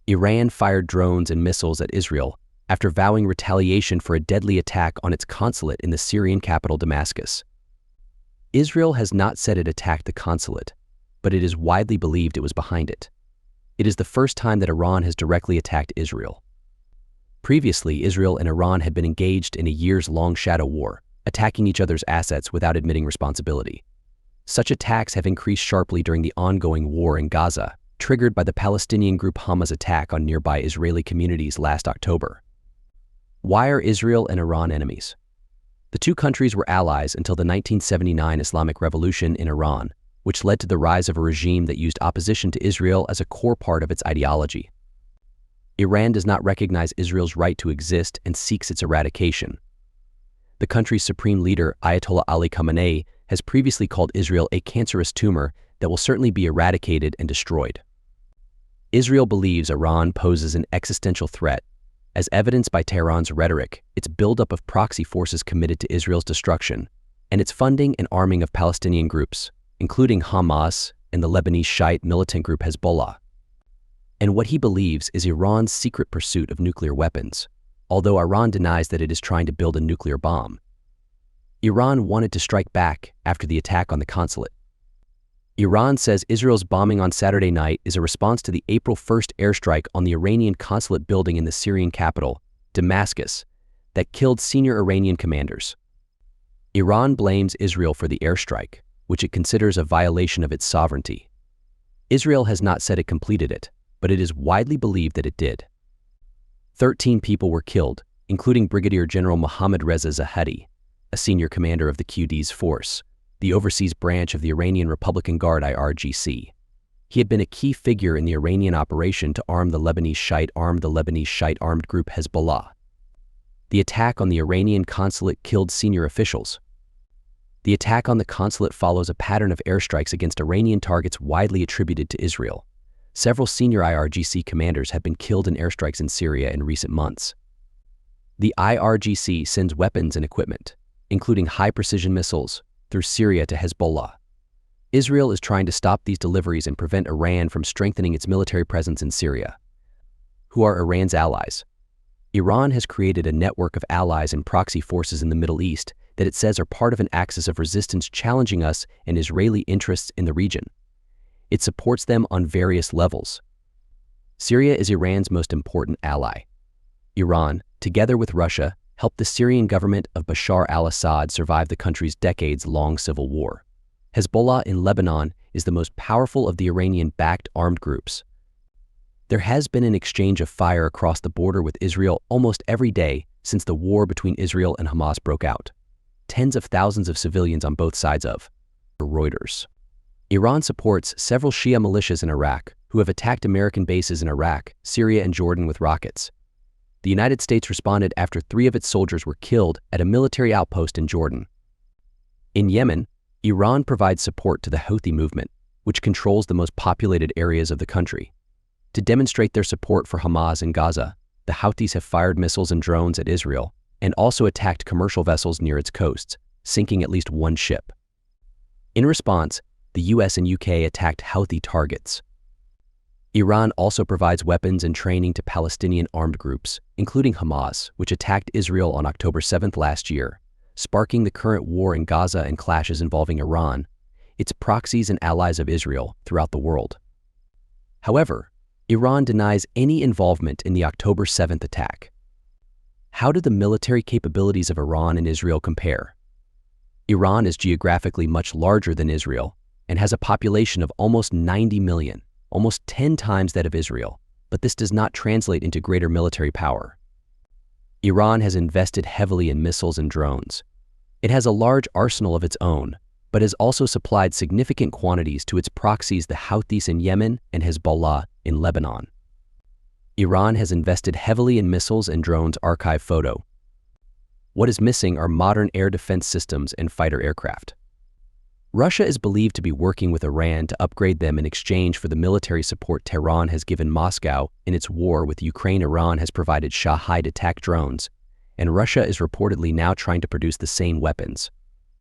Iran fired drones and missiles at Israel after vowing retaliation for a deadly attack on its consulate in the Syrian capital Damascus. Israel has not said it attacked the consulate, but it is widely believed it was behind it. It is the first time that Iran has directly attacked Israel. Previously, Israel and Iran had been engaged in a years-long shadow war, attacking each other's assets without admitting responsibility. Such attacks have increased sharply during the ongoing war in Gaza, triggered by the Palestinian group Hamas' attack on nearby Israeli communities last October. Why are Israel and Iran enemies? The two countries were allies until the 1979 Islamic Revolution in Iran, which led to the rise of a regime that used opposition to Israel as a core part of its ideology. Iran does not recognize Israel's right to exist and seeks its eradication. The country's supreme leader, Ayatollah Ali Khamenei, has previously called Israel a cancerous tumor that will certainly be eradicated and destroyed. Israel believes Iran poses an existential threat, as evidenced by Tehran's rhetoric, its buildup of proxy forces committed to Israel's destruction, and its funding and arming of Palestinian groups, including Hamas and the Lebanese Shiite militant group Hezbollah. And what he believes is Iran's secret pursuit of nuclear weapons, although Iran denies that it is trying to build a nuclear bomb. Iran wanted to strike back after the attack on the consulate. Iran says Israel's bombing on Saturday night is a response to the April 1st airstrike on the Iranian consulate building in the Syrian capital, Damascus, that killed senior Iranian commanders. Iran blames Israel for the airstrike, which it considers a violation of its sovereignty. Israel has not said it completed it, but it is widely believed that it did. 13 people were killed, including Brigadier General Mohammad Reza Zahedi, a senior commander of the Quds Force, the overseas branch of the Iranian Republican Guard IRGC. He had been a key figure in the Iranian operation to arm the Lebanese Shiite-armed group Hezbollah. The attack on the Iranian consulate killed senior officials. The attack on the consulate follows a pattern of airstrikes against Iranian targets widely attributed to Israel. Several senior IRGC commanders have been killed in airstrikes in Syria in recent months. The IRGC sends weapons and equipment, including high-precision missiles, through Syria to Hezbollah. Israel is trying to stop these deliveries and prevent Iran from strengthening its military presence in Syria. Who are Iran's allies? Iran has created a network of allies and proxy forces in the Middle East that it says are part of an axis of resistance challenging us and Israeli interests in the region. It supports them on various levels. Syria is Iran's most important ally. Iran, together with Russia, helped the Syrian government of Bashar al-Assad survive the country's decades-long civil war. Hezbollah in Lebanon is the most powerful of the Iranian-backed armed groups. There has been an exchange of fire across the border with Israel almost every day since the war between Israel and Hamas broke out. Tens of thousands of civilians on both sides of Reuters. Iran supports several Shia militias in Iraq who have attacked American bases in Iraq, Syria, and Jordan with rockets. The United States responded after 3 of its soldiers were killed at a military outpost in Jordan. In Yemen, Iran provides support to the Houthi movement, which controls the most populated areas of the country. To demonstrate their support for Hamas in Gaza, the Houthis have fired missiles and drones at Israel and also attacked commercial vessels near its coasts, sinking at least 1 ship. In response, the US and UK attacked Houthi targets. Iran also provides weapons and training to Palestinian armed groups, including Hamas, which attacked Israel on October 7th last year, sparking the current war in Gaza and clashes involving Iran, its proxies and allies of Israel throughout the world. However, Iran denies any involvement in the October 7th attack. How do the military capabilities of Iran and Israel compare? Iran is geographically much larger than Israel and has a population of almost 90 million. Almost 10 times that of Israel, but this does not translate into greater military power. Iran has invested heavily in missiles and drones. It has a large arsenal of its own, but has also supplied significant quantities to its proxies, the Houthis in Yemen and Hezbollah in Lebanon. Iran has invested heavily in missiles and drones. Archive photo. What is missing are modern air defense systems and fighter aircraft. Russia is believed to be working with Iran to upgrade them in exchange for the military support Tehran has given Moscow in its war with Ukraine. Iran has provided Shahed attack drones, and Russia is reportedly now trying to produce the same weapons.